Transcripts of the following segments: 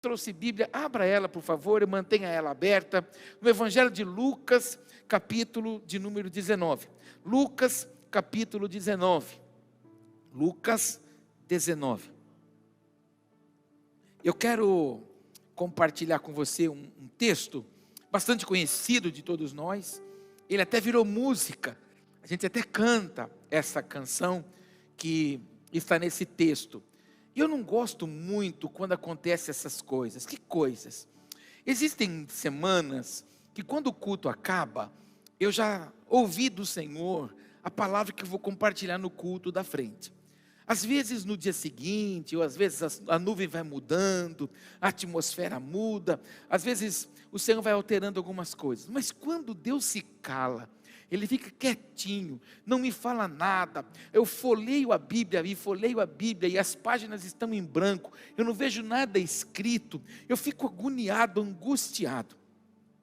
trouxe Bíblia, abra ela por favor e mantenha ela aberta, no Evangelho de Lucas, capítulo de número 19, Lucas capítulo 19, Lucas 19, eu quero compartilhar com você um texto bastante conhecido de todos nós, ele até virou música, a gente até canta essa canção que está nesse texto. E eu não gosto muito quando acontecem essas coisas. Que coisas? Existem semanas que quando o culto acaba, eu já ouvi do Senhor a palavra que eu vou compartilhar no culto da frente. Às vezes no dia seguinte, ou às vezes a nuvem vai mudando, a atmosfera muda, às vezes o Senhor vai alterando algumas coisas. Mas quando Deus se cala, Ele fica quietinho, não me fala nada, eu folheio a Bíblia e as páginas estão em branco, eu não vejo nada escrito, eu fico agoniado, angustiado.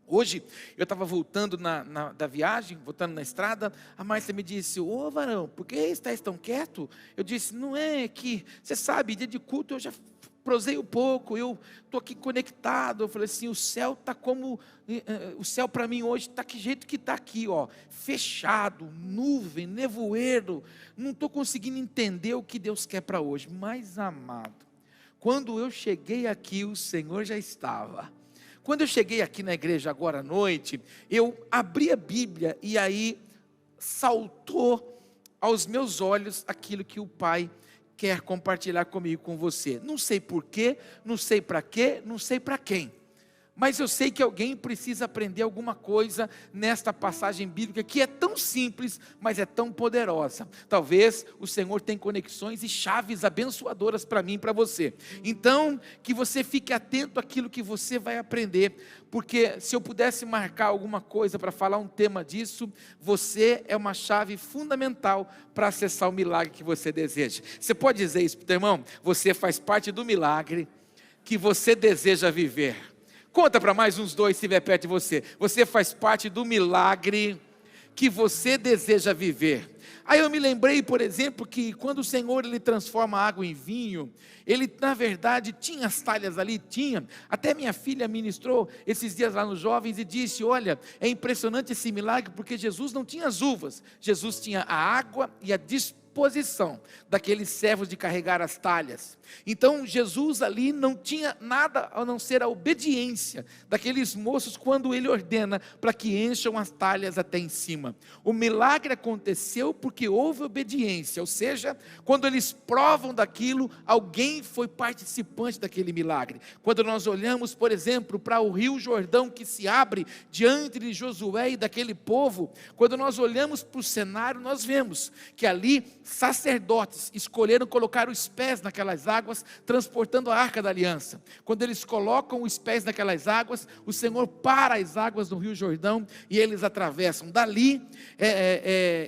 Hoje, eu estava voltando da viagem, voltando na estrada, a Márcia me disse, ô varão, por que estás tão quieto? Eu disse, não é que, você sabe, dia de culto eu já prosei um pouco, eu estou aqui conectado, eu falei assim, o céu está como, o céu para mim hoje está que jeito que está aqui, ó, fechado, nuvem, nevoeiro, não estou conseguindo entender o que Deus quer para hoje, mas amado, quando eu cheguei aqui, o Senhor já estava. Quando eu cheguei aqui na igreja agora à noite, eu abri a Bíblia e aí saltou aos meus olhos aquilo que o Pai quer compartilhar comigo, com você. Não sei porquê, não sei para quê, não sei para quem. Mas eu sei que alguém precisa aprender alguma coisa nesta passagem bíblica que é tão simples, mas é tão poderosa. Talvez o Senhor tenha conexões e chaves abençoadoras para mim e para você. Então, que você fique atento àquilo que você vai aprender, porque se eu pudesse marcar alguma coisa para falar um tema disso, você é uma chave fundamental para acessar o milagre que você deseja. Você pode dizer isso para o teu irmão? Você faz parte do milagre que você deseja viver. Conta para mais uns dois se estiver perto de você. Você faz parte do milagre que você deseja viver. Aí eu me lembrei, por exemplo, que quando o Senhor Ele transforma a água em vinho, Ele na verdade tinha as talhas ali, tinha. Até minha filha ministrou esses dias lá nos jovens e disse, olha, é impressionante esse milagre porque Jesus não tinha as uvas. Jesus tinha a água e a disposição daqueles servos de carregar as talhas. Então Jesus ali não tinha nada a não ser a obediência daqueles moços quando ele ordena para que encham as talhas até em cima. O milagre aconteceu porque houve obediência, ou seja, quando eles provam daquilo, alguém foi participante daquele milagre. Quando nós olhamos, por exemplo, para o rio Jordão que se abre diante de Josué e daquele povo, quando nós olhamos para o cenário, nós vemos que ali sacerdotes escolheram colocar os pés naquelas águas, transportando a arca da aliança. Quando eles colocam os pés naquelas águas, o Senhor para as águas do rio Jordão e eles atravessam. Dali,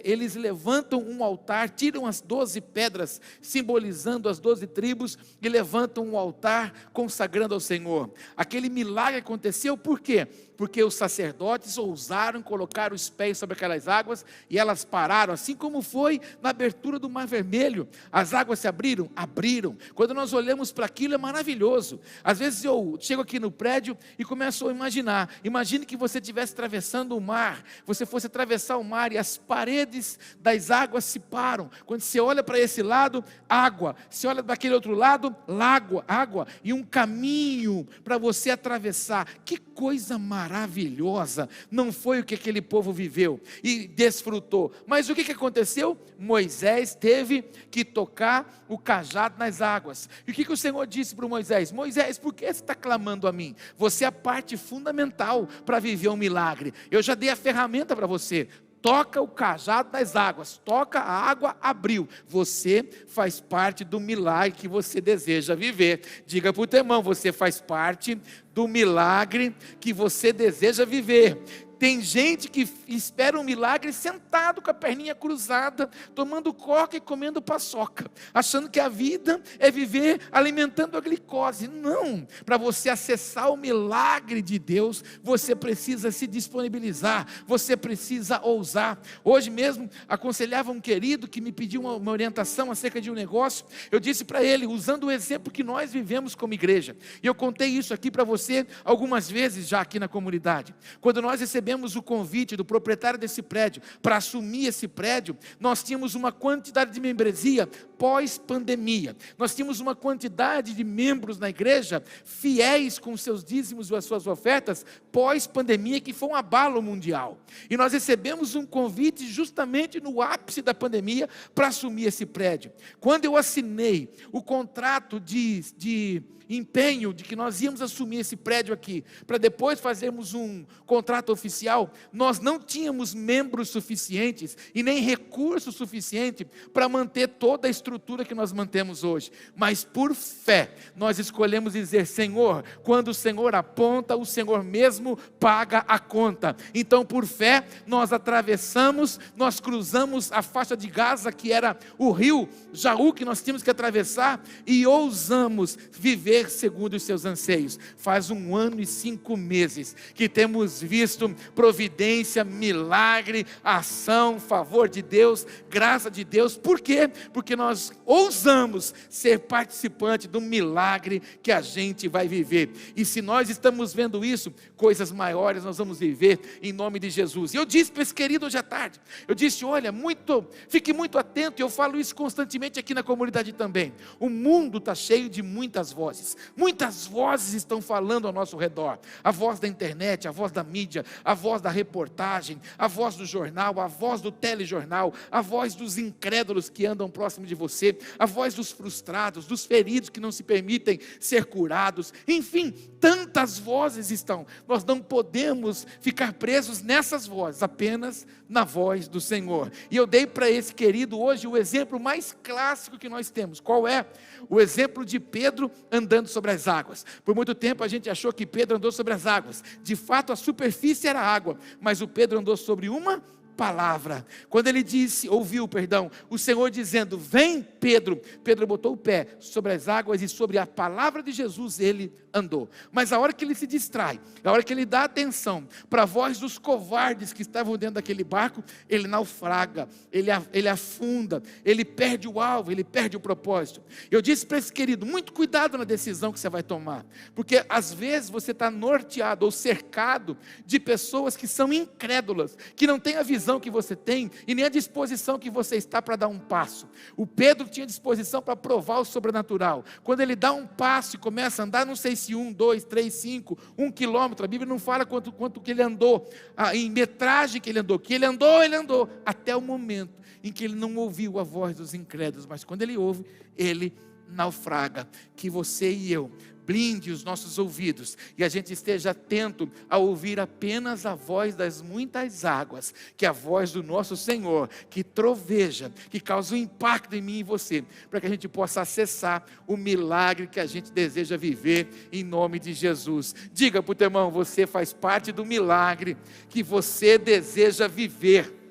eles levantam um altar, tiram as 12 pedras, simbolizando as 12 tribos, e levantam um altar, consagrando ao Senhor. Aquele milagre aconteceu por quê? Porque os sacerdotes ousaram colocar os pés sobre aquelas águas e elas pararam, assim como foi na abertura do Mar Vermelho. As águas se abriram? Abriram. Quando nós olhamos para aquilo é maravilhoso. Às vezes eu chego aqui no prédio e começo a imaginar. Imagine que você estivesse atravessando o mar, você fosse atravessar o mar e as paredes das águas se param. Quando você olha para esse lado, água. Se olha para aquele outro lado, lago, água. E um caminho para você atravessar. Que coisa maravilhosa. Não foi o que aquele povo viveu e desfrutou. Mas o que aconteceu? Moisés teve que tocar o cajado nas águas. E o que o Senhor disse para Moisés? Moisés, por que você está clamando a mim? Você é a parte fundamental para viver um milagre. Eu já dei a ferramenta para você. Toca o cajado nas águas, toca, a água abriu. Você faz parte do milagre que você deseja viver. Diga para o teu irmão, você faz parte do milagre que você deseja viver. Tem gente que espera um milagre sentado com a perninha cruzada, tomando coca e comendo paçoca, achando que a vida é viver alimentando a glicose. Não, para você acessar o milagre de Deus, você precisa se disponibilizar, você precisa ousar. Hoje mesmo, aconselhava um querido que me pediu uma orientação acerca de um negócio. Eu disse para ele, usando o exemplo que nós vivemos como igreja, e eu contei isso aqui para você algumas vezes já aqui na comunidade. Quando nós recebemos o convite do proprietário desse prédio para assumir esse prédio, nós tínhamos uma quantidade de membresia pós-pandemia. Nós tínhamos uma quantidade de membros na igreja fiéis com seus dízimos e as suas ofertas pós-pandemia, que foi um abalo mundial. E nós recebemos um convite justamente no ápice da pandemia para assumir esse prédio. Quando eu assinei o contrato de empenho de que nós íamos assumir esse prédio aqui, para depois fazermos um contrato oficial, nós não tínhamos membros suficientes e nem recurso suficiente para manter toda a estrutura que nós mantemos hoje. Mas por fé, nós escolhemos dizer: Senhor, quando o Senhor aponta, o Senhor mesmo paga a conta. Então, por fé, nós atravessamos, nós cruzamos a faixa de Gaza, que era o rio Jaú, que nós tínhamos que atravessar, e ousamos viver segundo os seus anseios. Faz 1 ano e 5 meses que temos visto providência, milagre, ação, favor de Deus, graça de Deus. Por quê? Porque nós ousamos ser participante do milagre que a gente vai viver. E se nós estamos vendo isso, coisas maiores nós vamos viver em nome de Jesus. E eu disse para esse querido hoje à tarde, eu disse: olha, fique muito atento, e eu falo isso constantemente aqui na comunidade também. O mundo está cheio de muitas vozes. Muitas vozes estão falando ao nosso redor. A voz da internet, a voz da mídia, a voz da reportagem, a voz do jornal, a voz do telejornal, a voz dos incrédulos que andam próximo de você, a voz dos frustrados, dos feridos que não se permitem ser curados. Enfim, tantas vozes estão. Nós não podemos ficar presos nessas vozes, apenas na voz do Senhor. E eu dei para esse querido hoje o exemplo mais clássico que nós temos. Qual é? O exemplo de Pedro andando sobre as águas. Por muito tempo a gente achou que Pedro andou sobre as águas. De fato, a superfície era água, mas o Pedro andou sobre uma palavra. Quando ele ouviu o Senhor dizendo: vem Pedro, Pedro botou o pé sobre as águas e sobre a palavra de Jesus ele andou. Mas a hora que ele se distrai, a hora que ele dá atenção para a voz dos covardes que estavam dentro daquele barco, ele naufraga, ele afunda, ele perde o alvo, ele perde o propósito. Eu disse para esse querido: muito cuidado na decisão que você vai tomar, porque às vezes você está norteado ou cercado de pessoas que são incrédulas, que não têm a visão que você tem e nem a disposição que você está para dar um passo. O Pedro tinha disposição para provar o sobrenatural. Quando ele dá um passo e começa a andar, não sei se 1, 2, 3, 5, 1 quilômetro, a Bíblia não fala quanto que ele andou, em metragem que ele andou, ele andou, até o momento em que ele não ouviu a voz dos incrédulos, mas quando ele ouve, ele naufraga. Que você e eu blinde os nossos ouvidos e a gente esteja atento a ouvir apenas a voz das muitas águas, que é a voz do nosso Senhor, que troveja, que causa um impacto em mim e você, para que a gente possa acessar o milagre que a gente deseja viver em nome de Jesus. Diga para o teu irmão: você faz parte do milagre que você deseja viver.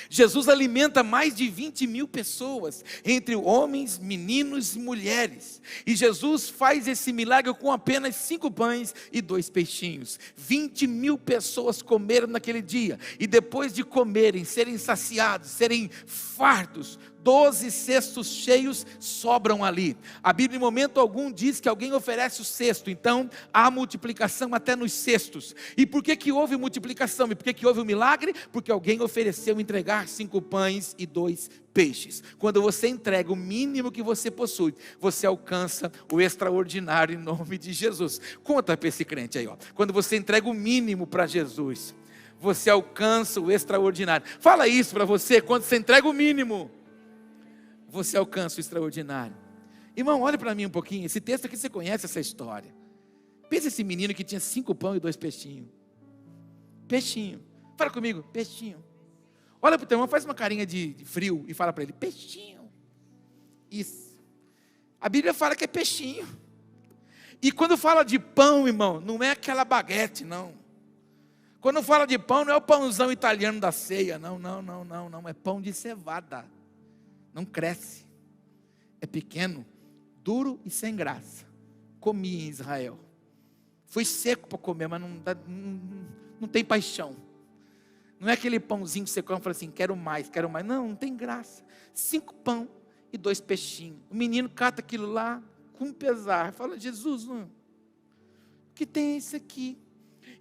Jesus alimenta mais de 20 mil pessoas, entre homens, meninos e mulheres. E Jesus faz esse milagre com apenas 5 pães e 2 peixinhos. 20 mil pessoas comeram naquele dia. E depois de comerem, serem saciados, serem fartos, 12 cestos cheios sobram ali. A Bíblia em momento algum diz que alguém oferece o cesto. Então há multiplicação até nos cestos. E por que houve multiplicação? E por que houve o milagre? Porque alguém ofereceu entregar 5 pães e 2 peixes. Quando você entrega o mínimo que você possui, você alcança o extraordinário em nome de Jesus. Conta para esse crente aí, ó. Quando você entrega o mínimo para Jesus, você alcança o extraordinário. Fala isso para você: quando você entrega o mínimo, você alcança o extraordinário. Irmão, olha para mim um pouquinho. Esse texto aqui, você conhece essa história. Pensa esse menino que tinha 5 pão e 2 peixinhos. Peixinho. Fala comigo: peixinho. Olha para o teu irmão, faz uma carinha de frio e fala para ele: peixinho. Isso. A Bíblia fala que é peixinho. E quando fala de pão, irmão, não é aquela baguete, não. Quando fala de pão, não é o pãozão italiano da ceia, não, é pão de cevada, não cresce, é pequeno, duro e sem graça. Comi em Israel, fui seco para comer, mas não tem paixão. Não é aquele pãozinho que você come e fala assim, quero mais, não tem graça. 5 pão e 2 peixinhos, o menino cata aquilo lá com pesar, fala, Jesus, o que tem isso aqui?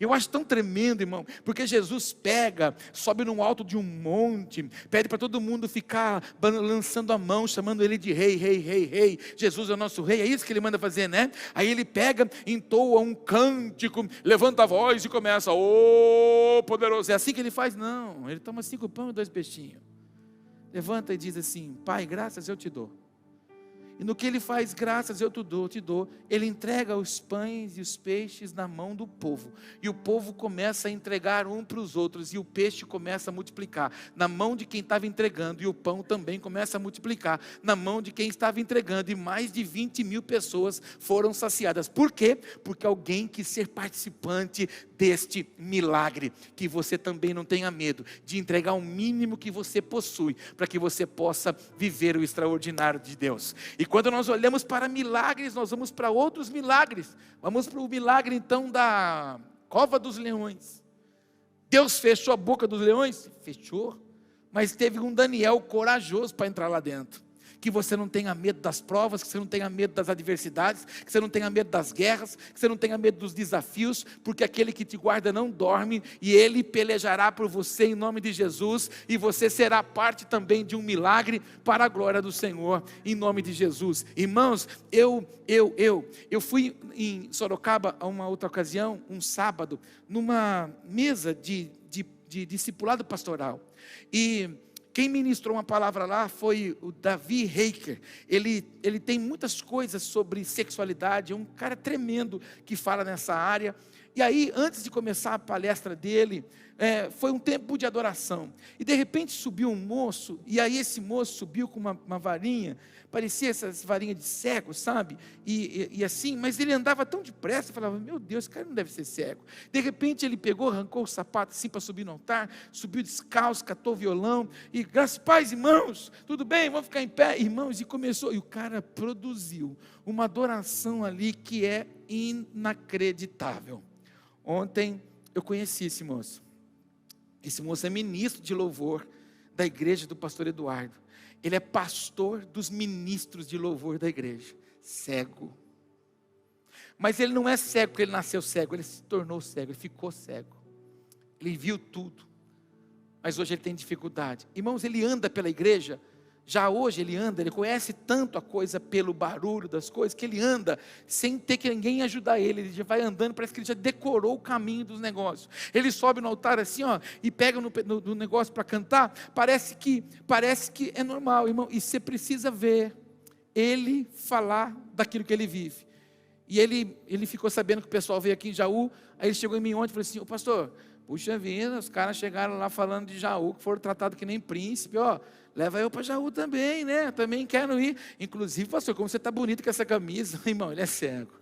Eu acho tão tremendo, irmão, porque Jesus pega, sobe no alto de um monte, pede para todo mundo ficar lançando a mão, chamando ele de rei, rei, rei, rei. Jesus é o nosso rei, é isso que ele manda fazer, né? Aí ele pega, entoa um cântico, levanta a voz e começa, ô poderoso. É assim que ele faz? Não, ele toma 5 pães e 2 peixinhos. Levanta e diz assim, Pai, graças eu te dou. E no que ele faz, graças eu te dou, ele entrega os pães e os peixes na mão do povo. E o povo começa a entregar um para os outros, e o peixe começa a multiplicar na mão de quem estava entregando, e o pão também começa a multiplicar na mão de quem estava entregando, e mais de 20.000 pessoas foram saciadas. Por quê? Porque alguém quis ser participante deste milagre. Que você também não tenha medo de entregar o mínimo que você possui, para que você possa viver o extraordinário de Deus. E quando nós olhamos para milagres, nós vamos para outros milagres. Vamos para o milagre então da cova dos leões. Deus fechou a boca dos leões? Fechou. Mas teve um Daniel corajoso para entrar lá dentro. Que você não tenha medo das provas, que você não tenha medo das adversidades, que você não tenha medo das guerras, que você não tenha medo dos desafios, porque aquele que te guarda não dorme, e ele pelejará por você em nome de Jesus, e você será parte também de um milagre para a glória do Senhor, em nome de Jesus. Irmãos, eu fui em Sorocaba a uma outra ocasião, um sábado, numa mesa de discipulado pastoral, e quem ministrou uma palavra lá foi o Davi Heiker. Ele tem muitas coisas sobre sexualidade, é um cara tremendo que fala nessa área. E aí, antes de começar a palestra dele, foi um tempo de adoração. E de repente subiu um moço, e aí esse moço subiu com uma varinha, parecia essas varinhas de cego, sabe? E assim, mas ele andava tão depressa, eu falava, meu Deus, esse cara não deve ser cego. De repente ele pegou, arrancou o sapato assim para subir no altar, subiu descalço, catou o violão, e graças a paz, irmãos, tudo bem, vamos ficar em pé, irmãos, e começou, e o cara produziu uma adoração ali que é inacreditável. Ontem eu conheci esse moço. Esse moço é ministro de louvor da igreja do pastor Eduardo. Ele é pastor dos ministros de louvor da igreja. Cego. Mas ele não é cego porque ele nasceu cego, ele se tornou cego, ele ficou cego. Ele viu tudo. Mas hoje ele tem dificuldade. Irmãos, ele anda pela igreja. Já hoje ele anda, ele conhece tanto a coisa pelo barulho das coisas, que ele anda sem ter que ninguém ajudar ele. Ele já vai andando, parece que ele já decorou o caminho dos negócios. Ele sobe no altar assim, ó, e pega no negócio para cantar, parece que é normal, irmão. E você precisa ver ele falar daquilo que ele vive. E ele ficou sabendo que o pessoal veio aqui em Jaú, aí ele chegou em mim ontem e falou assim, ô pastor, puxa vida, os caras chegaram lá falando de Jaú, que foram tratados que nem príncipe, ó, leva eu para Jaú também, né? Também quero ir. Inclusive, pastor, como você está bonito com essa camisa. Irmão, ele é cego.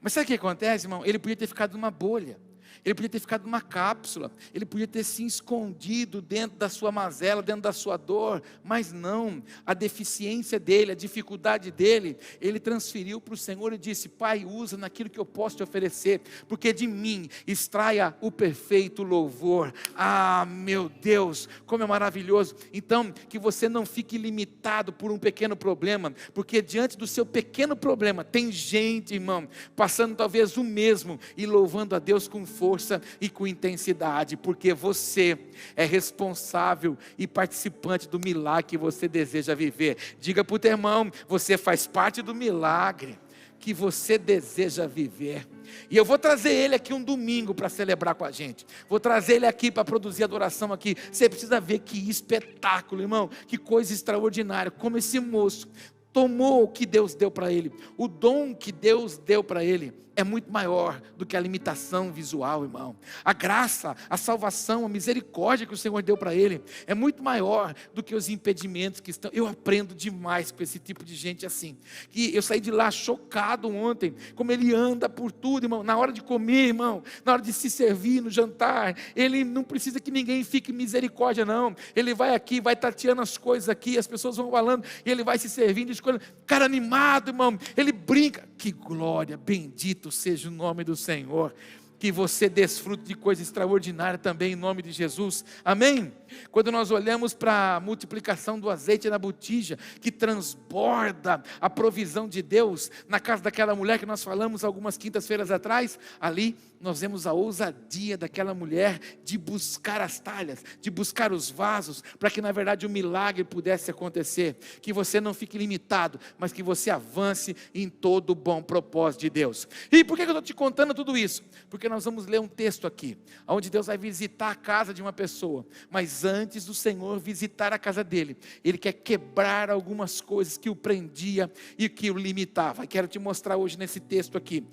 Mas sabe o que acontece, irmão? Ele podia ter ficado numa bolha. Ele podia ter ficado numa cápsula, ele podia ter se escondido dentro da sua mazela, dentro da sua dor, mas não, a deficiência dele, a dificuldade dele, ele transferiu para o Senhor e disse, Pai, usa naquilo que eu posso te oferecer, porque de mim extraia o perfeito louvor. Ah, meu Deus, como é maravilhoso. Então, que você não fique limitado por um pequeno problema, porque diante do seu pequeno problema, tem gente, irmão, passando talvez o mesmo, e louvando a Deus com força e com intensidade, porque você é responsável e participante do milagre que você deseja viver. Diga para o teu irmão, você faz parte do milagre que você deseja viver. E eu vou trazer ele aqui um domingo para celebrar com a gente. Vou trazer ele aqui para produzir adoração aqui. Você precisa ver que espetáculo, irmão, que coisa extraordinária, como esse moço tomou o que Deus deu para ele. O dom que Deus deu para ele é muito maior do que a limitação visual, irmão. A graça, a salvação, a misericórdia que o Senhor deu para ele é muito maior do que os impedimentos que estão. Eu aprendo demais com esse tipo de gente assim. Que eu saí de lá chocado ontem, como ele anda por tudo, irmão. Na hora de comer, irmão, na hora de se servir no jantar, ele não precisa que ninguém fique misericórdia, não. Ele vai aqui, vai tateando as coisas aqui, as pessoas vão falando, e ele vai se servindo, escolhendo. Cara animado, irmão, ele brinca. Que glória, bendito seja o nome do Senhor. Que você desfrute de coisa extraordinária também em nome de Jesus, amém? Quando nós olhamos para a multiplicação do azeite na botija, que transborda a provisão de Deus, na casa daquela mulher que nós falamos algumas quintas-feiras atrás, ali nós vemos a ousadia daquela mulher de buscar as talhas, de buscar os vasos, para que na verdade o milagre pudesse acontecer, que você não fique limitado, mas que você avance em todo o bom propósito de Deus. E por que eu estou te contando tudo isso? Porque nós vamos ler um texto aqui, onde Deus vai visitar a casa de uma pessoa, mas antes do Senhor visitar a casa dele, Ele quer quebrar algumas coisas que o prendia e que o limitava. Quero te mostrar hoje nesse texto aqui,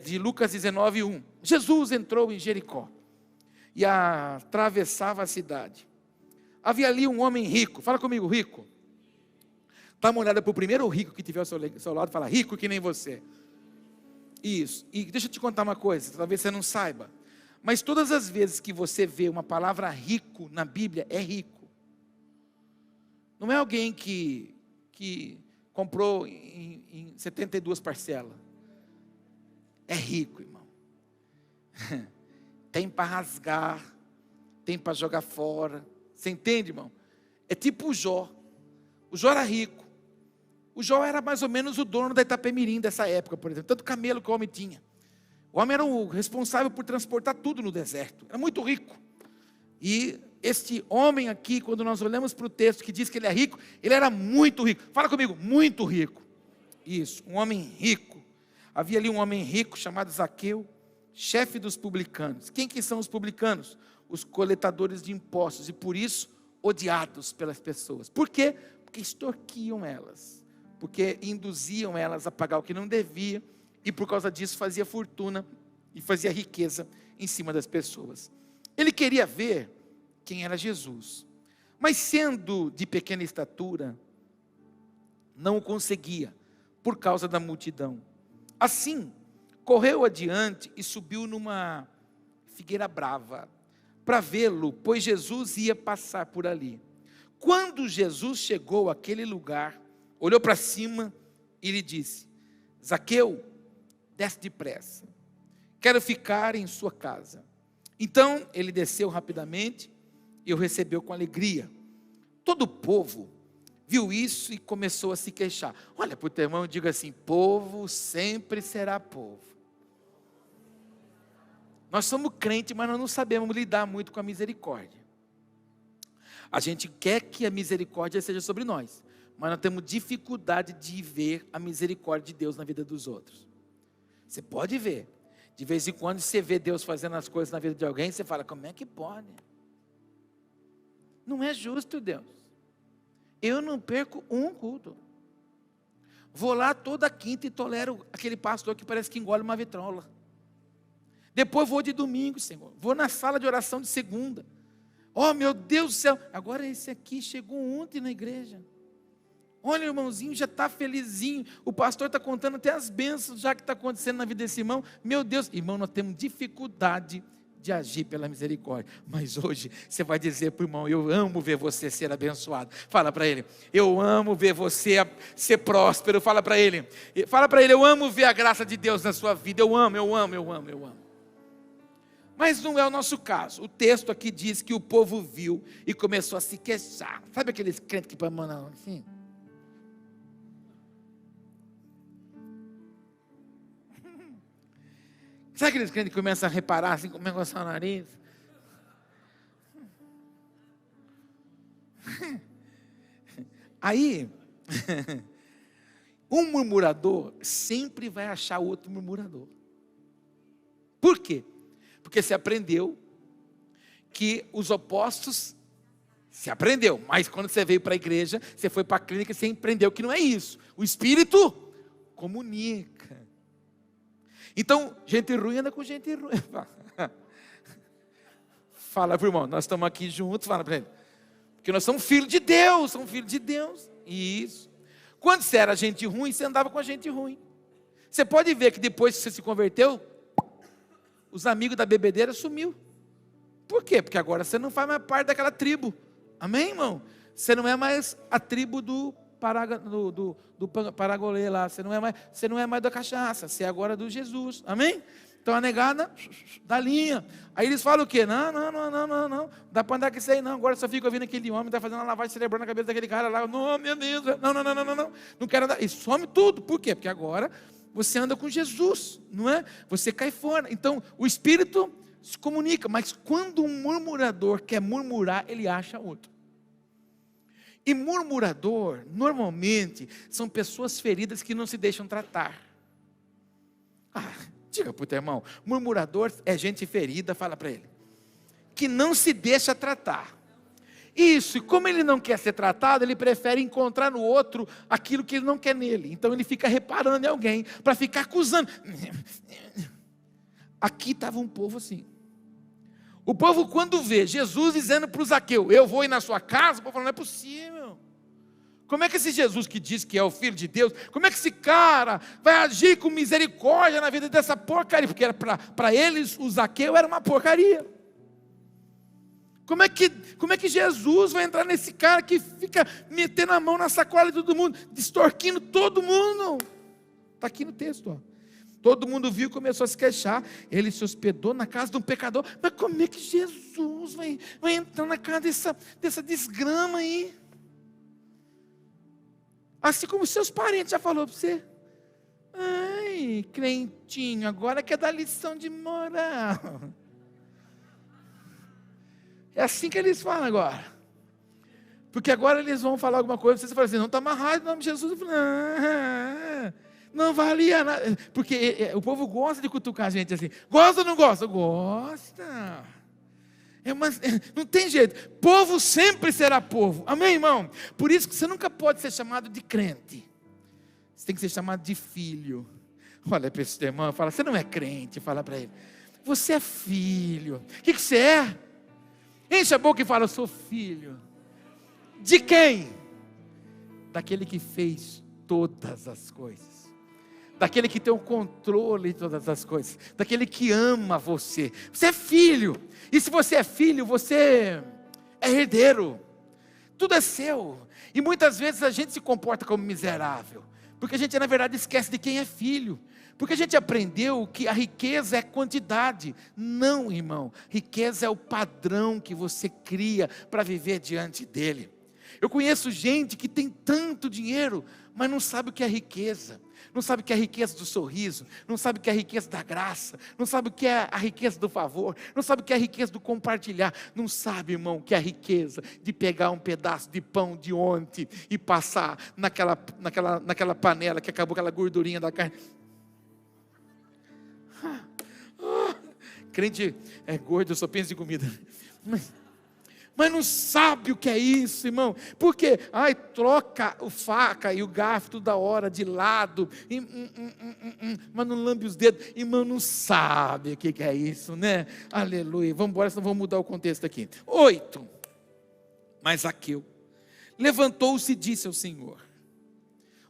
de Lucas 19:1. Jesus entrou em Jericó e atravessava a cidade. Havia ali um homem rico, fala comigo, rico. Dá uma olhada para o primeiro rico que tiver ao seu lado, fala, rico que nem você. Isso, e deixa eu te contar uma coisa, talvez você não saiba, mas todas as vezes que você vê uma palavra rico na Bíblia, é rico. Não é alguém que comprou em 72 parcelas. É rico, irmão. Tem para rasgar, tem para jogar fora. Você entende, irmão? É tipo o Jó. O Jó era rico. O Jó era mais ou menos o dono da Itapemirim dessa época, por exemplo. Tanto camelo que o homem tinha. O homem era o responsável por transportar tudo no deserto. Era muito rico. E este homem aqui, quando nós olhamos para o texto que diz que ele é rico, ele era muito rico. Fala comigo, muito rico. Isso, um homem rico. Havia ali um homem rico chamado Zaqueu, chefe dos publicanos. Quem que são os publicanos? Os coletadores de impostos. E por isso, odiados pelas pessoas. Por quê? Porque extorquiam elas. Porque induziam elas a pagar o que não devia, e por causa disso fazia fortuna e fazia riqueza em cima das pessoas. Ele queria ver quem era Jesus, mas sendo de pequena estatura, não o conseguia, por causa da multidão. Assim, correu adiante e subiu numa figueira brava, para vê-lo, pois Jesus ia passar por ali. Quando Jesus chegou àquele lugar, olhou para cima e lhe disse, Zaqueu, desce depressa, quero ficar em sua casa. Então ele desceu rapidamente e o recebeu com alegria. Todo o povo viu isso e começou a se queixar. Olha para o teu irmão e diga assim, povo sempre será povo. Nós somos crentes, mas nós não sabemos lidar muito com a misericórdia. A gente quer que a misericórdia seja sobre nós, mas nós temos dificuldade de ver a misericórdia de Deus na vida dos outros. Você pode ver, de vez em quando você vê Deus fazendo as coisas na vida de alguém, você fala, como é que pode? Não é justo, Deus. Eu não perco um culto. Vou lá toda quinta e tolero aquele pastor que parece que engole uma vitrola. Depois vou de domingo, Senhor. Vou na sala de oração de segunda. Oh, meu Deus do céu. Agora esse aqui chegou ontem na igreja. Olha, o irmãozinho já está felizinho. O pastor está contando até as bênçãos já que está acontecendo na vida desse irmão. Meu Deus, irmão, nós temos dificuldade de agir pela misericórdia. Mas hoje você vai dizer para o irmão, eu amo ver você ser abençoado. Fala para ele, eu amo ver você ser próspero. Fala para ele, eu amo ver a graça de Deus na sua vida. Eu amo. Mas não é o nosso caso. O texto aqui diz que o povo viu e começou a se queixar. Sabe aqueles crentes que põem a mão assim? Sabe aqueles crentes que começam a reparar assim, como é que o nariz? Aí, um murmurador sempre vai achar outro murmurador. Por quê? Porque você aprendeu que os opostos Você aprendeu, mas quando você veio para a igreja, você foi para a clínica e você aprendeu que não é isso. O Espírito comunica. Então, gente ruim anda com gente ruim. Fala para o irmão, nós estamos aqui juntos, fala para ele. Porque nós somos filhos de Deus, Isso. Quando você era gente ruim, você andava com a gente ruim. Você pode ver que depois que você se converteu, os amigos da bebedeira sumiu. Por quê? Porque agora você não faz mais parte daquela tribo. Amém, irmão? Você não é mais a tribo do paragolê lá. Você não é mais da cachaça. Você é agora do Jesus. Amém? Então a negada da linha. Aí eles falam o quê? Não. Dá para andar com isso aí não. Agora só fica ouvindo aquele homem, está fazendo uma lavagem cerebral na cabeça daquele cara lá. Não, meu Deus. Não. Não quero andar. E some tudo. Por quê? Porque agora você anda com Jesus, não é? Você cai fora. Então o Espírito se comunica, mas quando um murmurador quer murmurar, ele acha outro. E murmurador, normalmente, são pessoas feridas que não se deixam tratar. Diga para o teu irmão, murmurador é gente ferida, fala para ele, que não se deixa tratar. Isso, e como ele não quer ser tratado, ele prefere encontrar no outro aquilo que ele não quer nele. Então ele fica reparando em alguém, para ficar acusando. Aqui estava um povo assim. O povo quando vê Jesus dizendo para o Zaqueu, eu vou ir na sua casa, o povo falando, não é possível. Como é que esse Jesus que diz que é o Filho de Deus, como é que esse cara vai agir com misericórdia na vida dessa porcaria? Porque para eles o Zaqueu era uma porcaria. Como é que Jesus vai entrar nesse cara que fica metendo a mão na sacola de todo mundo, extorquindo todo mundo? Está aqui no texto, ó. Todo mundo viu e começou a se queixar. Ele se hospedou na casa de um pecador. Mas como é que Jesus vai entrar na casa dessa desgrama aí? Assim como seus parentes já falaram para você. Ai, crentinho, agora quer dar lição de moral. É assim que eles falam agora. Porque agora eles vão falar alguma coisa, você fala assim, não está amarrado em nome de Jesus. Eu falo, não valia nada. Porque o povo gosta de cutucar a gente assim. Gosta ou não gosta? Gosta. Não tem jeito. Povo sempre será povo. Amém, irmão? Por isso que você nunca pode ser chamado de crente. Você tem que ser chamado de filho. Olha para esse irmão, fala, você não é crente. Fala para ele, você é filho. O que você é? Enche a boca e fala, eu sou filho. De quem? Daquele que fez todas as coisas. Daquele que tem o controle de todas as coisas. Daquele que ama você. Você é filho. E se você é filho, você é herdeiro. Tudo é seu. E muitas vezes a gente se comporta como miserável. Porque a gente na verdade esquece de quem é filho. Porque a gente aprendeu que a riqueza é quantidade. Não, irmão. Riqueza é o padrão que você cria para viver diante dele. Eu conheço gente que tem tanto dinheiro, mas não sabe o que é riqueza. Não sabe o que é a riqueza do sorriso, não sabe o que é a riqueza da graça, não sabe o que é a riqueza do favor, não sabe o que é a riqueza do compartilhar, não sabe, irmão, o que é a riqueza de pegar um pedaço de pão de ontem e passar naquela panela que acabou aquela gordurinha da carne. Crente é gordo, eu só penso em comida. Mas não sabe o que é isso, irmão. Por quê? Troca o faca e o garfo toda hora de lado. Mas não lambe os dedos. Irmão, não sabe o que é isso, né? Aleluia. Vamos embora, senão vamos mudar o contexto aqui. 8. Mas Zaqueu levantou-se e disse ao Senhor,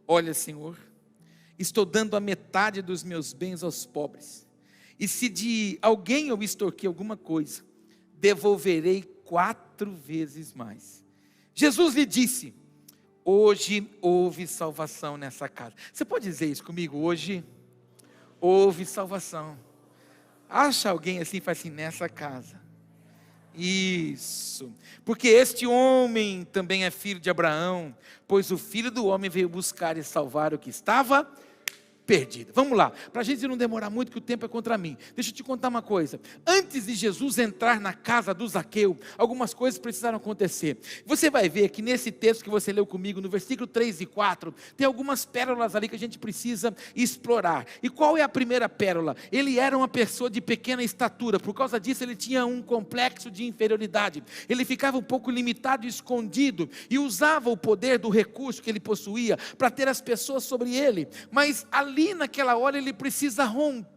olha, Senhor, estou dando a metade dos meus bens aos pobres. E se de alguém eu extorquir alguma coisa, devolverei 4 vezes mais. Jesus lhe disse, hoje houve salvação nessa casa. Você pode dizer isso comigo? Hoje houve salvação. Acha alguém assim, faz assim, nessa casa. Isso. Porque este homem também é filho de Abraão, pois o Filho do Homem veio buscar e salvar o que estava perdida. Vamos lá, para a gente não demorar muito, que o tempo é contra mim. Deixa eu te contar uma coisa. Antes de Jesus entrar na casa do Zaqueu, algumas coisas precisaram acontecer. Você vai ver que nesse texto que você leu comigo, no versículo 3 e 4, tem algumas pérolas ali que a gente precisa explorar. E qual é a primeira pérola? Ele era uma pessoa de pequena estatura, por causa disso ele tinha um complexo de inferioridade. Ele ficava um pouco limitado e escondido, e usava o poder do recurso que ele possuía para ter as pessoas sobre ele. Mas ali naquela hora ele precisa romper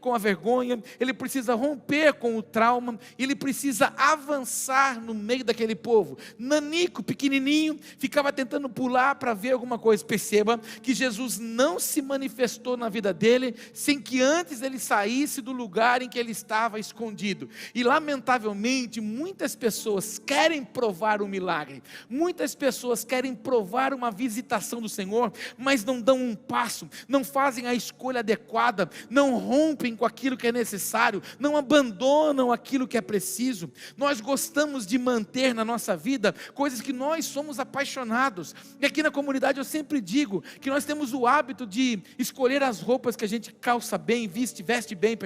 com a vergonha, ele precisa romper com o trauma, ele precisa avançar no meio daquele povo. Nanico, pequenininho, ficava tentando pular para ver alguma coisa. Perceba que Jesus não se manifestou na vida dele sem que antes ele saísse do lugar em que ele estava escondido. E lamentavelmente muitas pessoas querem provar um milagre, muitas pessoas querem provar uma visitação do Senhor, mas não dão um passo, não fazem a escolha adequada, não rompem com aquilo que é necessário, não abandonam aquilo que é preciso. Nós gostamos de manter na nossa vida coisas que nós somos apaixonados, e aqui na comunidade eu sempre digo que nós temos o hábito de escolher as roupas que a gente calça bem, veste bem,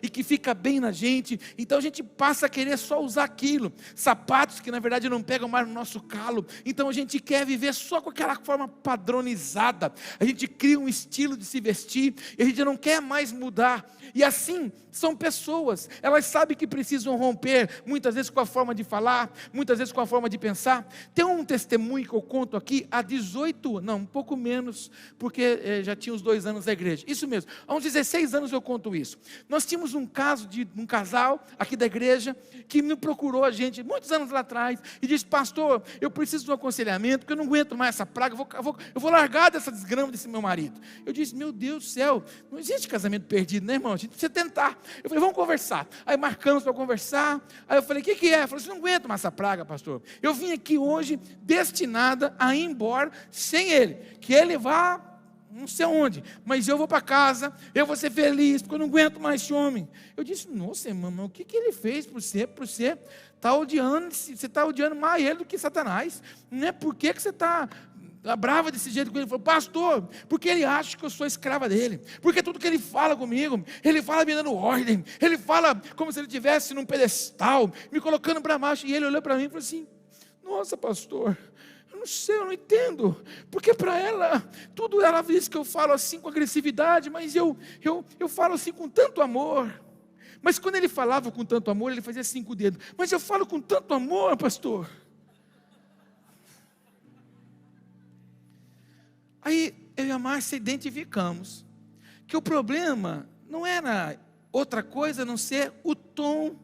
e que fica bem na gente, então a gente passa a querer só usar aquilo, sapatos que na verdade não pegam mais no nosso calo, então a gente quer viver só com aquela forma padronizada, a gente cria um estilo de se vestir, e a gente não quer mais mudar. E assim são pessoas, elas sabem que precisam romper, muitas vezes com a forma de falar, muitas vezes com a forma de pensar. Tem um testemunho que eu conto aqui há 18, não, um pouco menos, porque já tinha uns 2 anos da igreja, isso mesmo, há uns 16 anos eu conto isso. Nós tínhamos um caso de um casal aqui da igreja, que me procurou a gente, muitos anos lá atrás, e disse: pastor, eu preciso de um aconselhamento, porque eu não aguento mais essa praga, eu vou largar dessa desgrama desse meu marido. Eu disse: meu Deus do céu, não existe casamento perdido, né, irmão? A gente precisa tentar. Eu falei: vamos conversar. Aí marcamos para conversar. Aí eu falei: o que é? Eu falei: você não aguenta mais essa praga, pastor. Eu vim aqui hoje destinada a ir embora sem ele, que ele vá não sei aonde, mas eu vou para casa, eu vou ser feliz, porque eu não aguento mais esse homem. Eu disse: nossa, irmão, o que ele fez por você está odiando, você está odiando mais ele do que Satanás, não é? Por que você está brava desse jeito com ele? Ele falou: pastor, porque ele acha que eu sou escrava dele, porque tudo que ele fala comigo, ele fala me dando ordem, ele fala como se ele estivesse num pedestal, me colocando para baixo. E ele olhou para mim e falou assim: nossa, pastor, eu não sei, eu não entendo, porque para ela, tudo ela diz que eu falo assim com agressividade, mas eu falo assim com tanto amor. Mas quando ele falava com tanto amor, ele fazia assim com o dedo: mas eu falo com tanto amor, pastor. Aí eu e a Márcia identificamos que o problema não era outra coisa a não ser o tom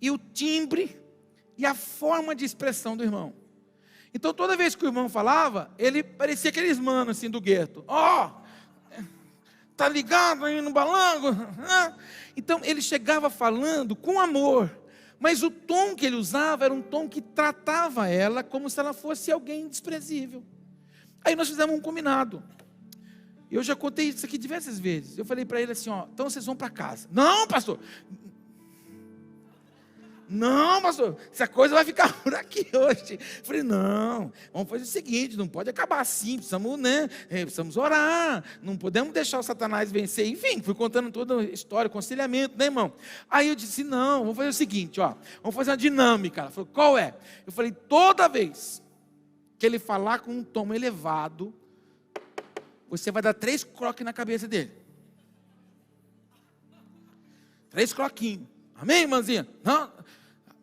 e o timbre e a forma de expressão do irmão. Então toda vez que o irmão falava, ele parecia aqueles manos assim do gueto: tá ligado aí no balango? Então ele chegava falando com amor, mas o tom que ele usava era um tom que tratava ela como se ela fosse alguém desprezível. Aí nós fizemos um combinado. Eu já contei isso aqui diversas vezes. Eu falei para ele assim: então vocês vão para casa. Não, pastor, essa coisa vai ficar por aqui hoje. Eu falei: não, vamos fazer o seguinte, não pode acabar assim, precisamos orar, não podemos deixar o Satanás vencer. Enfim, fui contando toda a história, aconselhamento, né, irmão? Aí eu disse: não, vamos fazer o seguinte, vamos fazer uma dinâmica. Ela falou: qual é? Eu falei: toda vez que ele falar com um tom elevado, você vai dar 3 croques na cabeça dele. 3 croquinhos. Amém, irmãzinha?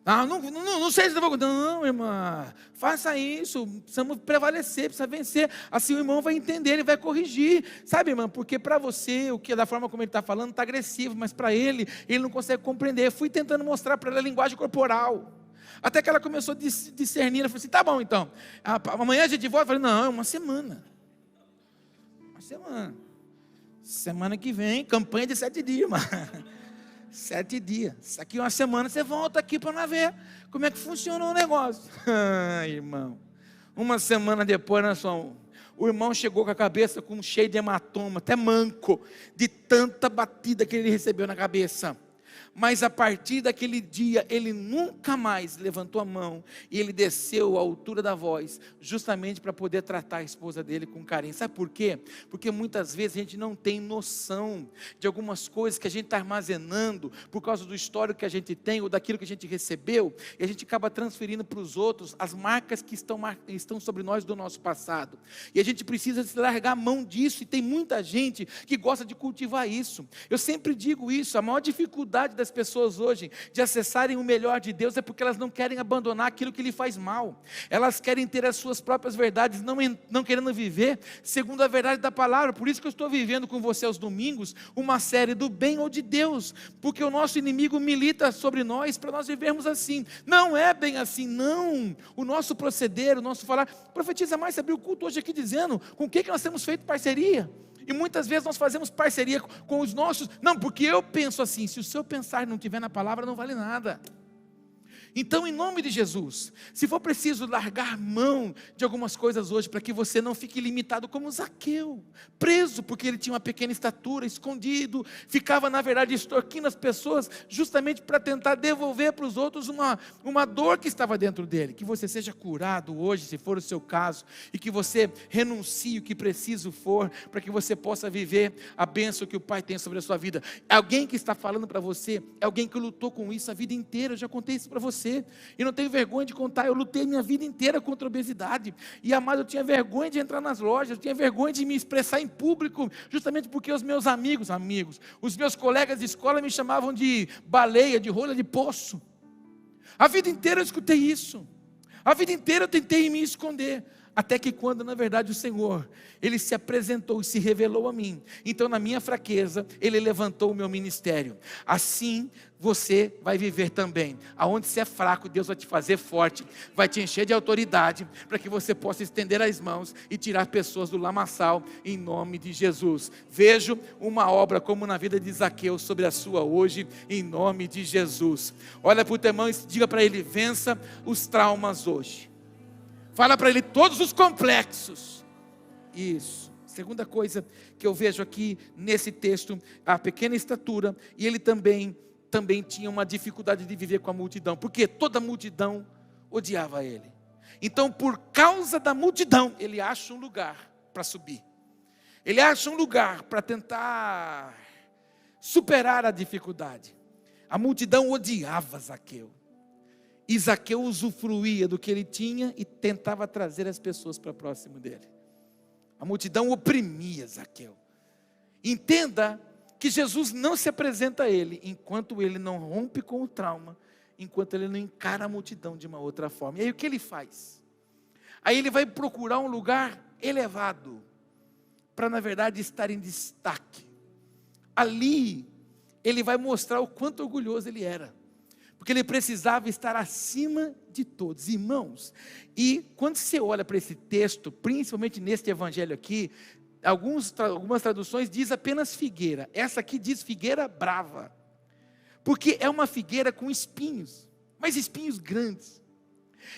Não sei se eu vou. Não, irmã, faça isso. Precisamos prevalecer, precisa vencer. Assim o irmão vai entender, ele vai corrigir. Sabe, irmã, porque para você, o que da forma como ele está falando, está agressivo, mas para ele não consegue compreender. Eu fui tentando mostrar para ele a linguagem corporal. Até que ela começou a discernir. Ela falou assim: tá bom então, amanhã a gente volta. Eu falei: não, é uma semana. Semana que vem, campanha de 7 dias, mano. 7 dias. Isso aqui é uma semana, você volta aqui para nós ver como é que funciona o negócio. Irmão, uma semana depois o irmão chegou com a cabeça cheia de hematoma, até manco, de tanta batida que ele recebeu na cabeça. Mas a partir daquele dia, ele nunca mais levantou a mão e ele desceu à altura da voz, justamente para poder tratar a esposa dele com carinho. Sabe por quê? Porque muitas vezes a gente não tem noção de algumas coisas que a gente está armazenando por causa do histórico que a gente tem ou daquilo que a gente recebeu, e a gente acaba transferindo para os outros as marcas que estão sobre nós do nosso passado. E a gente precisa se largar a mão disso, e tem muita gente que gosta de cultivar isso. Eu sempre digo isso, a maior dificuldade das pessoas hoje de acessarem o melhor de Deus é porque elas não querem abandonar aquilo que lhe faz mal. Elas querem ter as suas próprias verdades, não querendo viver segundo a verdade da palavra. Por isso que eu estou vivendo com você aos domingos uma série do bem ou de Deus, porque o nosso inimigo milita sobre nós para nós vivermos assim. Não é bem assim, não. O nosso proceder, o nosso falar, profetiza mais, abriu o culto hoje aqui dizendo com o que nós temos feito parceria. E muitas vezes nós fazemos parceria com os nossos, não, porque eu penso assim. Se o seu pensar não estiver na palavra, não vale nada. Então, em nome de Jesus, se for preciso largar mão de algumas coisas hoje, para que você não fique limitado como Zaqueu, preso porque ele tinha uma pequena estatura, escondido, ficava na verdade extorquindo as pessoas, justamente para tentar devolver para os outros uma dor que estava dentro dele. Que você seja curado hoje, se for o seu caso, e que você renuncie o que preciso for, para que você possa viver a bênção que o Pai tem sobre a sua vida. Alguém que está falando para você, é alguém que lutou com isso a vida inteira. Eu já contei isso para você. E não tenho vergonha de contar, eu lutei minha vida inteira contra a obesidade, e amado, eu tinha vergonha de entrar nas lojas, eu tinha vergonha de me expressar em público, justamente porque os meus amigos, os meus colegas de escola me chamavam de baleia, de rolha de poço. A vida inteira eu escutei isso, a vida inteira eu tentei me esconder, até que quando na verdade o Senhor, Ele se apresentou e se revelou a mim, então na minha fraqueza, Ele levantou o meu ministério. Assim você vai viver também, aonde você é fraco, Deus vai te fazer forte, vai te encher de autoridade, para que você possa estender as mãos e tirar pessoas do lamaçal, em nome de Jesus. Vejo uma obra como na vida de Zaqueu sobre a sua hoje, em nome de Jesus. Olha para o teu irmão e diga para ele: vença os traumas hoje. Fala para ele todos os complexos. Isso. Segunda coisa que eu vejo aqui nesse texto, a pequena estatura, e ele também tinha uma dificuldade de viver com a multidão, porque toda a multidão odiava ele. Então, por causa da multidão, ele acha um lugar para subir. Ele acha um lugar para tentar superar a dificuldade. A multidão odiava Zaqueu. E Zaqueu usufruía do que ele tinha e tentava trazer as pessoas para próximo dele. A multidão oprimia Zaqueu. Entenda que Jesus não se apresenta a ele enquanto ele não rompe com o trauma, enquanto ele não encara a multidão de uma outra forma. E aí o que ele faz? Aí ele vai procurar um lugar elevado, para na verdade estar em destaque. Ali ele vai mostrar o quanto orgulhoso ele era, porque ele precisava estar acima de todos, irmãos. E quando você olha para esse texto, principalmente neste evangelho aqui, algumas traduções diz apenas figueira. Essa aqui diz figueira brava, porque é uma figueira com espinhos, mas espinhos grandes.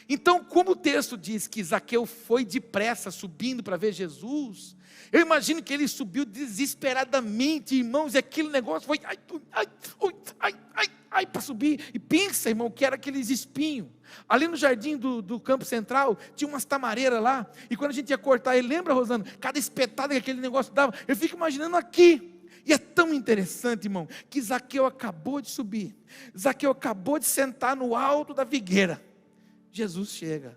Então, como o texto diz que Zaqueu foi depressa subindo para ver Jesus, eu imagino que ele subiu desesperadamente, irmãos, e aquele negócio foi para subir. E pensa, irmão, que era aqueles espinhos. Ali no jardim do campo central, tinha umas tamareiras lá, e quando a gente ia cortar, ele lembra, Rosana, cada espetada que aquele negócio dava, eu fico imaginando aqui. E é tão interessante, irmão, que Zaqueu acabou de subir, Zaqueu acabou de sentar no alto da figueira. Jesus chega,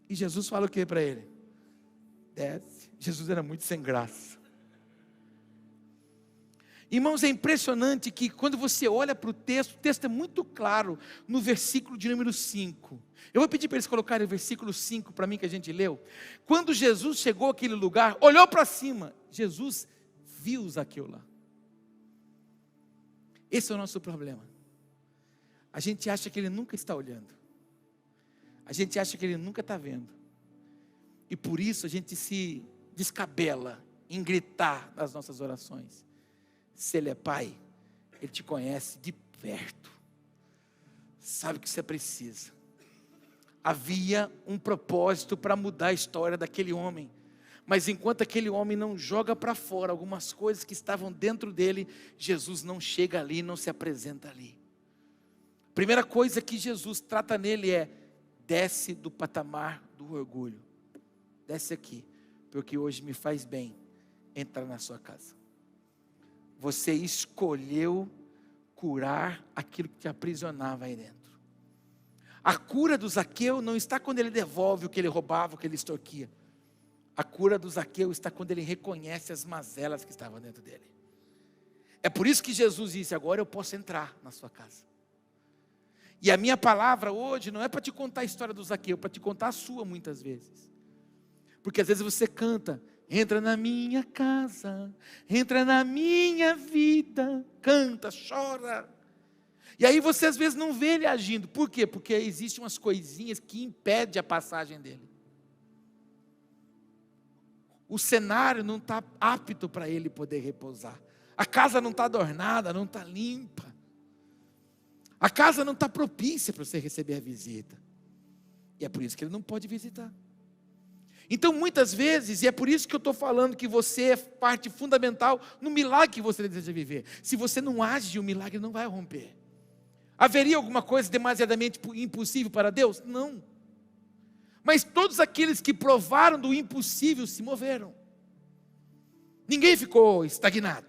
e Jesus fala o que para ele? Desce. Jesus era muito sem graça. Irmãos, é impressionante que quando você olha para o texto é muito claro, no versículo de número 5, eu vou pedir para eles colocarem o versículo 5 para mim, que a gente leu. Quando Jesus chegou àquele lugar, olhou para cima, Jesus viu Zaqueu lá. Esse é o nosso problema. A gente acha que ele nunca está olhando, a gente acha que ele nunca está vendo, e por isso a gente se descabela em gritar nas nossas orações. Se Ele é Pai, Ele te conhece de perto, sabe o que você precisa. Havia um propósito para mudar a história daquele homem, Mas enquanto aquele homem não joga para fora algumas coisas que estavam dentro dele, Jesus não chega ali, não se apresenta ali. Primeira coisa que Jesus trata nele é: desce do patamar do orgulho. Desce aqui, porque hoje me faz bem entrar na sua casa. Você escolheu curar aquilo que te aprisionava aí dentro. A cura do Zaqueu não está quando ele devolve o que ele roubava, o que ele extorquia. A cura do Zaqueu está quando ele reconhece as mazelas que estavam dentro dele. É por isso que Jesus disse: agora eu posso entrar na sua casa. E a minha palavra hoje não é para te contar a história do Zaqueu, é para te contar a sua muitas vezes. Porque às vezes você canta: entra na minha casa, entra na minha vida, canta, chora. E aí você às vezes não vê ele agindo. Por quê? Porque existem umas coisinhas que impedem a passagem dele. O cenário não está apto para ele poder repousar. A casa não está adornada, não está limpa. A casa não está propícia para você receber a visita. E é por isso que ele não pode visitar. Então muitas vezes, e é por isso que eu estou falando que você é parte fundamental no milagre que você deseja viver. Se você não age, o milagre não vai romper. Haveria alguma coisa demasiadamente impossível para Deus? Não. Mas todos aqueles que provaram do impossível se moveram. Ninguém ficou estagnado.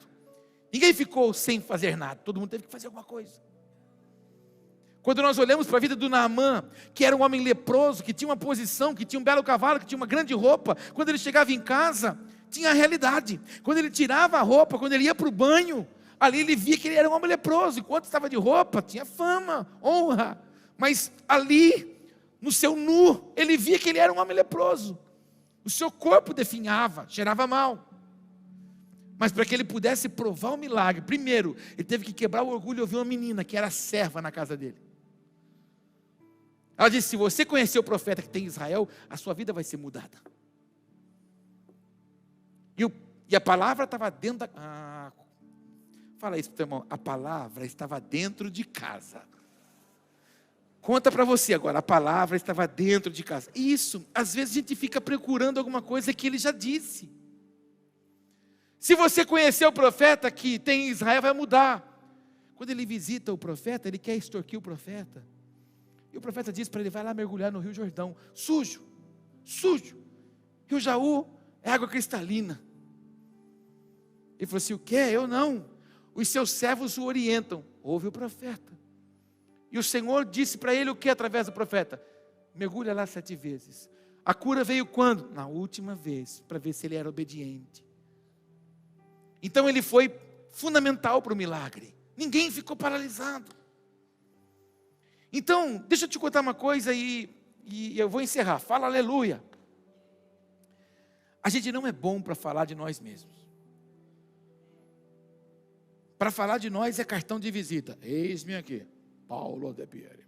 Ninguém ficou sem fazer nada. Todo mundo teve que fazer alguma coisa. Quando nós olhamos para a vida do Naamã, que era um homem leproso, que tinha uma posição, que tinha um belo cavalo, que tinha uma grande roupa, quando ele chegava em casa, tinha a realidade. Quando ele tirava a roupa, quando ele ia para o banho, ali ele via que ele era um homem leproso. Enquanto estava de roupa, tinha fama, honra. Mas ali, no seu nu, ele via que ele era um homem leproso. O seu corpo definhava, cheirava mal. Mas para que ele pudesse provar o milagre, primeiro, ele teve que quebrar o orgulho e ouvir uma menina que era serva na casa dele. Ela disse: se você conhecer o profeta que tem em Israel, a sua vida vai ser mudada. E a palavra estava dentro da... fala isso para o teu irmão: a palavra estava dentro de casa. Conta para você agora: a palavra estava dentro de casa. Isso, às vezes a gente fica procurando alguma coisa que ele já disse. Se você conhecer o profeta que tem em Israel, vai mudar. Quando ele visita o profeta, ele quer extorquir o profeta. E o profeta diz para ele: vai lá mergulhar no Rio Jordão. Sujo, sujo. Rio Jaú é água cristalina. Ele falou assim: o quê? Eu não. Os seus servos o orientam. Ouve o profeta. E o Senhor disse para ele o que através do profeta? Mergulha lá 7 vezes. A cura veio quando? Na última vez, para ver se ele era obediente. Então ele foi fundamental para o milagre. Ninguém ficou paralisado. Então, deixa eu te contar uma coisa e eu vou encerrar. Fala aleluia. A gente não é bom para falar de nós mesmos. Para falar de nós é cartão de visita. Eis-me aqui, Paulo de Pierre.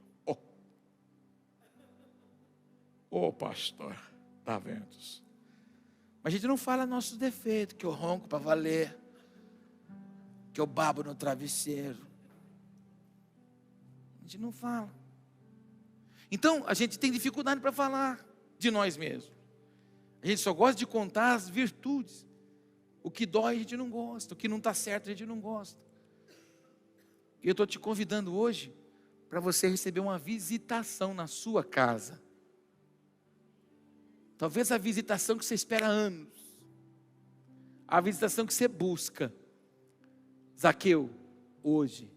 Ô pastor da Ventos. Mas a gente não fala nossos defeitos, que eu ronco para valer, que eu babo no travesseiro. A gente não fala. Então, a gente tem dificuldade para falar de nós mesmos. A gente só gosta de contar as virtudes. O que dói a gente não gosta, o que não está certo a gente não gosta. E eu estou te convidando hoje para você receber uma visitação na sua casa. Talvez a visitação que você espera há anos. A visitação que você busca. Zaqueu, hoje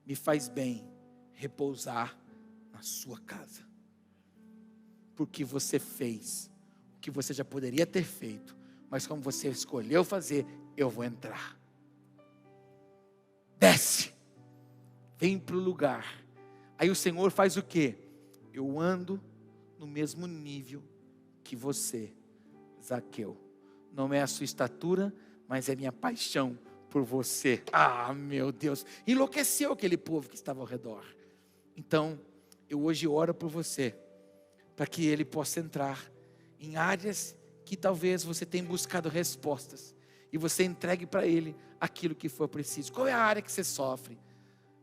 me faz bem repousar na sua casa. Porque você fez o que você já poderia ter feito, mas como você escolheu fazer, eu vou entrar. Desce, vem para o lugar. Aí o Senhor faz o quê? Eu ando no mesmo nível que você, Zaqueu. Não é a sua estatura, mas é minha paixão por você. Ah, meu Deus, enlouqueceu aquele povo que estava ao redor. Então, eu hoje oro por você, para que ele possa entrar em áreas que talvez você tenha buscado respostas, e você entregue para ele aquilo que for preciso. Qual é a área que você sofre?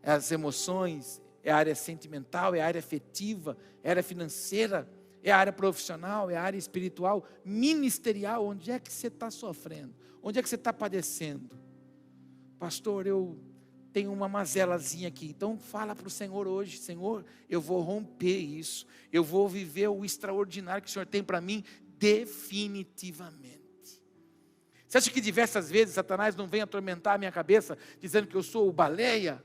É as emoções? É a área sentimental? É a área afetiva? É a área financeira? é a área profissional, é a área espiritual, ministerial. Onde é que você está sofrendo? Onde é que você está padecendo? Pastor, eu tenho uma mazelazinha aqui. Então fala para o Senhor hoje: Senhor, eu vou romper isso. Eu vou viver o extraordinário que o Senhor tem para mim definitivamente. Você acha que diversas vezes Satanás não vem atormentar a minha cabeça, dizendo que eu sou o baleia?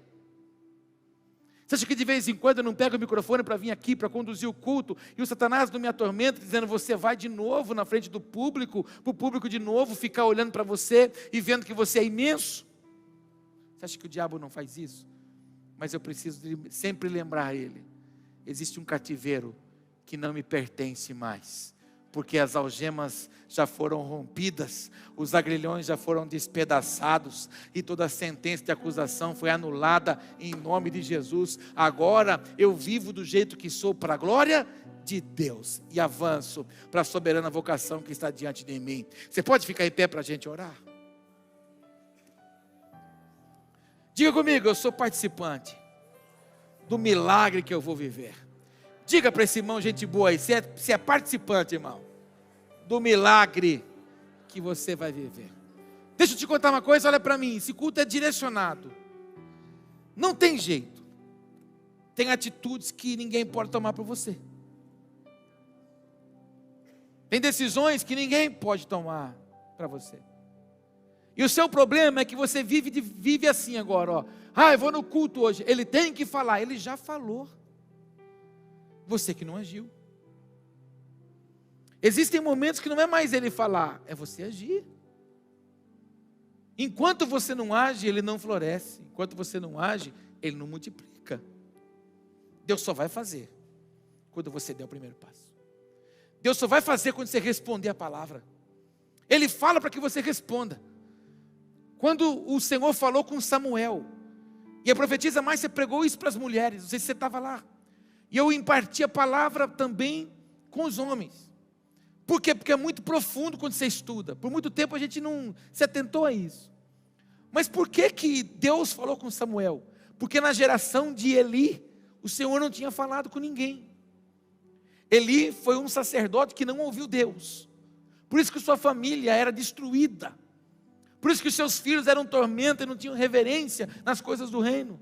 Você acha que de vez em quando eu não pego o microfone para vir aqui, para conduzir o culto, e o Satanás não me atormenta, dizendo: você vai de novo na frente do público, para o público de novo ficar olhando para você e vendo que você é imenso? Você acha que o diabo não faz isso? Mas eu preciso sempre lembrar ele: existe um cativeiro que não me pertence mais, porque as algemas já foram rompidas, os agrilhões já foram despedaçados, e toda a sentença de acusação foi anulada em nome de Jesus. Agora eu vivo do jeito que sou, para a glória de Deus, e avanço para a soberana vocação que está diante de mim. Você pode ficar em pé para a gente orar? Diga comigo: eu sou participante do milagre que eu vou viver. Diga para esse irmão, gente boa aí, você é participante, irmão, do milagre que você vai viver. Deixa eu te contar uma coisa, olha para mim, esse culto é direcionado. Não tem jeito. Tem atitudes que ninguém pode tomar por você. Tem decisões que ninguém pode tomar para você. E o seu problema é que você vive assim agora, ó. Eu vou no culto hoje. Ele tem que falar, ele já falou. Você que não agiu. Existem momentos que não é mais ele falar, é você agir. Enquanto você não age, ele não floresce. Enquanto você não age, ele não multiplica. Deus só vai fazer quando você der o primeiro passo. Deus só vai fazer quando você responder a palavra. Ele fala para que você responda. Quando o Senhor falou com Samuel, e a profetisa Márcia pregou isso para as mulheres, não sei se você estava lá, e eu imparti a palavra também com os homens. Por quê? Porque é muito profundo quando você estuda. Por muito tempo a gente não se atentou a isso. Mas por que que Deus falou com Samuel? Porque na geração de Eli, o Senhor não tinha falado com ninguém. Eli foi um sacerdote que não ouviu Deus. Por isso que sua família era destruída. Por isso que os seus filhos eram tormento e não tinham reverência nas coisas do reino.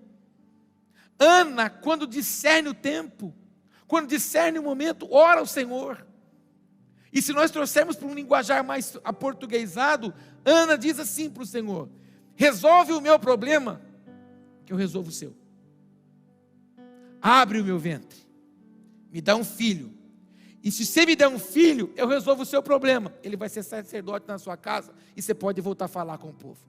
Ana, quando discerne o tempo, quando discerne o momento, ora ao Senhor. E se nós trouxermos para um linguajar mais aportuguesado, Ana diz assim para o Senhor: resolve o meu problema, que eu resolvo o seu. Abre o meu ventre, me dá um filho. E se você me der um filho, eu resolvo o seu problema. Ele vai ser sacerdote na sua casa e você pode voltar a falar com o povo.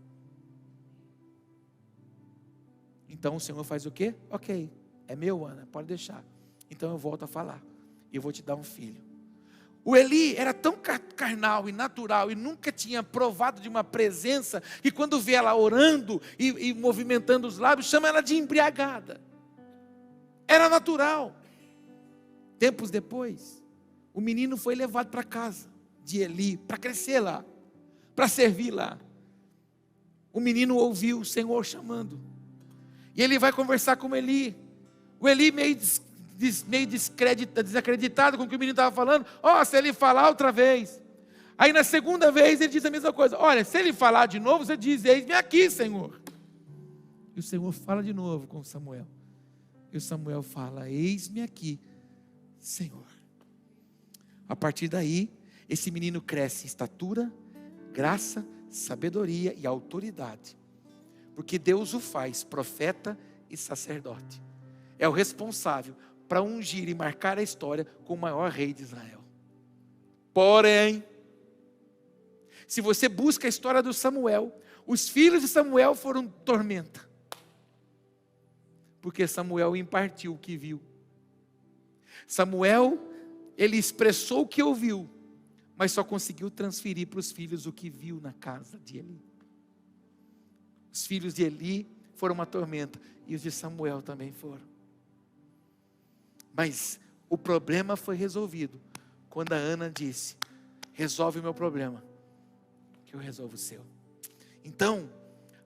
Então o Senhor faz o quê? Ok, é meu, Ana, pode deixar. Então eu volto a falar e eu vou te dar um filho. O Eli era tão carnal e natural e nunca tinha provado de uma presença, que quando vê ela orando e movimentando os lábios, chama ela de embriagada. Era natural. Tempos depois, o menino foi levado para casa de Eli, para crescer lá, para servir lá. O menino ouviu o Senhor chamando, e ele vai conversar com Eli. O Eli meio desacreditado com o que o menino estava falando. Se ele falar outra vez. Aí na segunda vez ele diz a mesma coisa. Olha, se ele falar de novo, você diz: eis-me aqui, Senhor. E o Senhor fala de novo com Samuel. E o Samuel fala: eis-me aqui, Senhor. A partir daí, esse menino cresce em estatura, graça, sabedoria e autoridade. Porque Deus o faz profeta e sacerdote. É o responsável para ungir e marcar a história com o maior rei de Israel. Porém, se você busca a história do Samuel, os filhos de Samuel foram tormenta. Porque Samuel impartiu o que viu. Samuel, ele expressou o que ouviu, mas só conseguiu transferir para os filhos o que viu na casa de Eli. Os filhos de Eli foram uma tormenta, e os de Samuel também foram. Mas o problema foi resolvido quando a Ana disse: resolve o meu problema, que eu resolvo o seu. Então,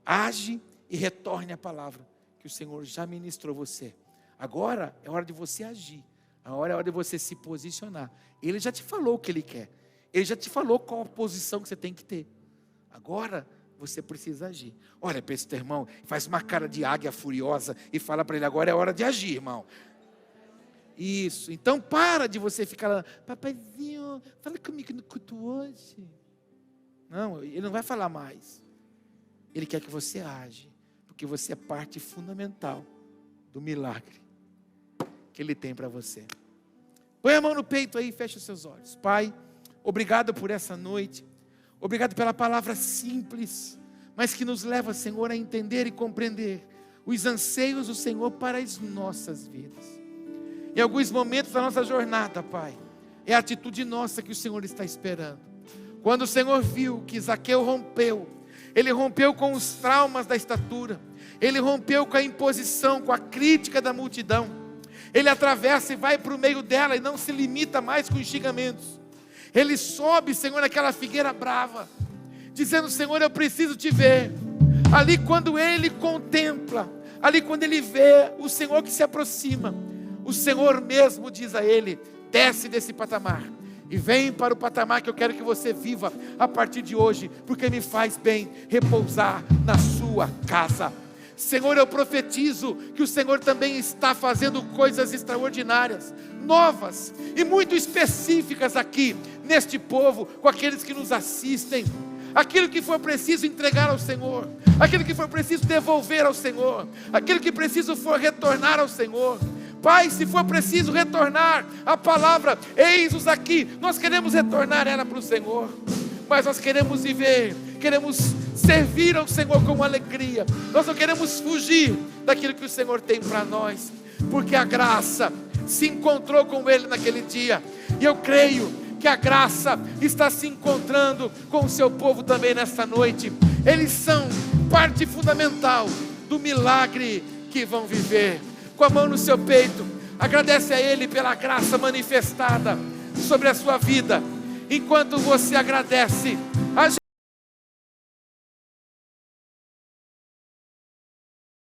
age e retorne a palavra que o Senhor já ministrou você. Agora é hora de você agir Agora é hora de você se posicionar. Ele já te falou o que Ele quer. Ele já te falou qual a posição que você tem que ter. Agora você precisa agir. Olha para esse teu irmão, faz uma cara de águia furiosa e fala para ele: agora é hora de agir, irmão. Isso. Então para de você ficar lá: papaizinho, fala comigo no culto hoje. Não, ele não vai falar mais. Ele quer que você age, porque você é parte fundamental do milagre que Ele tem para você. Põe a mão no peito aí e fecha os seus olhos. Pai, obrigado por essa noite. Obrigado pela palavra simples, mas que nos leva, Senhor, a entender e compreender os anseios do Senhor para as nossas vidas. Em alguns momentos da nossa jornada, Pai, é a atitude nossa que o Senhor está esperando. Quando o Senhor viu que Zaqueu rompeu, ele rompeu com os traumas da estatura, ele rompeu com a imposição, com a crítica da multidão. Ele atravessa e vai para o meio dela e não se limita mais com os xingamentos. Ele sobe, Senhor, naquela figueira brava, dizendo: Senhor, eu preciso te ver. Ali quando ele contempla, ali quando ele vê o Senhor que se aproxima, o Senhor mesmo diz a ele: desce desse patamar e vem para o patamar que eu quero que você viva a partir de hoje, porque me faz bem repousar na sua casa. Senhor, eu profetizo que o Senhor também está fazendo coisas extraordinárias, novas e muito específicas aqui neste povo, com aqueles que nos assistem. Aquilo que for preciso entregar ao Senhor, aquilo que for preciso devolver ao Senhor, aquilo que preciso for retornar ao Senhor. Pai, se for preciso retornar a palavra, eis-nos aqui. Nós queremos retornar ela para o Senhor, mas nós queremos viver, queremos servir ao Senhor com alegria. Nós não queremos fugir daquilo que o Senhor tem para nós, porque a graça se encontrou com Ele naquele dia, e eu creio que a graça está se encontrando com o seu povo também nesta noite. Eles são parte fundamental do milagre que vão viver. Com a mão no seu peito, agradece a Ele pela graça manifestada sobre a sua vida. Enquanto você agradece,